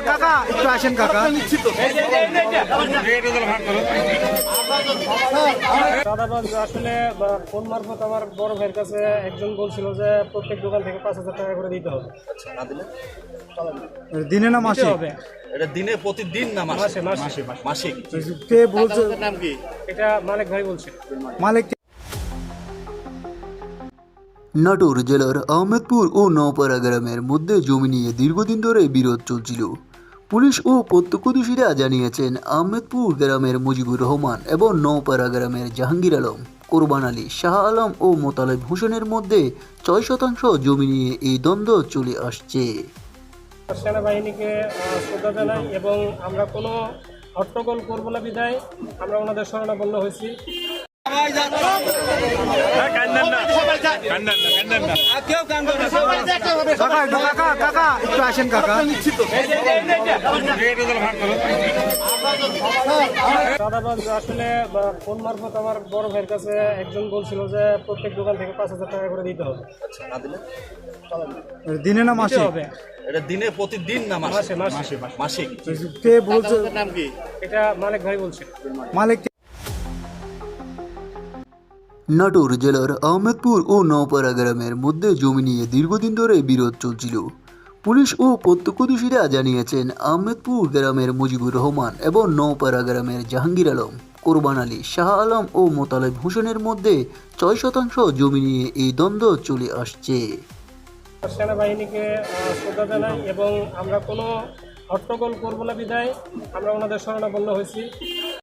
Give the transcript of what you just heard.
কাকা একটু আসেন কাকা। দাদাবাজ আসলে ফোন মারফত আমার বড় ভাইয়ের কাছে একজন বলছিল যে প্রত্যেক দোকান থেকে 5,000 টাকা করে দিতে হবে। আচ্ছা, না দিলে দিনে না মাসে হবে এটা দিনে প্রতিদিন না মাসে? মাসে মাসিক। কে বলছে? নাম কি? এটা মালিক ভাই বলছে। মালিক নাটোর জেলার আহমেদপুর ও নওপাড়া গ্রামের মধ্যে জমি নিয়ে দীর্ঘদিন ধরে বিরোধ চলছিল। পুলিশ ও প্রত্যক্ষদর্শীরা জানিয়েছেন আহমেদপুর গ্রামের মুজিবুর রহমান এবং নওপাড়া গ্রামের জাহাঙ্গীর আলম, কোরবান আলী, শাহ আলম ও মোতালেব হোসেনের মধ্যে 6% জমি নিয়ে এই দ্বন্দ্ব চলে আসছে। সেনাবাহিনীকে শ্রদ্ধা জানাই এবং আমরা কোনো হট্টগোল করবো না বিধায় আমরা ওনাদের শরণাপন্ন হয়েছি। কাকা একটু আসেন কাকা। দাদাবাজ আসলে ফোন মারফত আমার বড় ভাইয়ের কাছে একজন বলছিল যে প্রত্যেক দোকান থেকে 5,000 টাকা করে দিতে হবে। আচ্ছা, না দিলে দিনে না মাসে? হবে এটা দিনে প্রতিদিন না মাসে? মাসিক। কে বলছে? নাম কি? এটা মালিক ভাই বলছে। মালিক নাটোর জেলার আহমেদপুর ও নওপাড়া গ্রামের মধ্যে জমি নিয়ে দীর্ঘদিন ধরে বিরোধ চলছিল। পুলিশ ও প্রত্যক্ষদর্শীরা জানিয়েছেন আহমেদপুর গ্রামের মুজিবুর রহমান এবং নওপাড়া গ্রামের জাহাঙ্গীর আলম, কোরবান আলী, শাহ আলম ও মোতালেব হোসেনের মধ্যে 6% জমি নিয়ে এই দ্বন্দ্ব চলে আসছে। সেনাবাহিনীকে শ্রদ্ধা জানাই এবং আমরা কোনো হট্টগোল করবো না বিধায় আমরা ওনাদের শরণাপন্ন হয়েছি।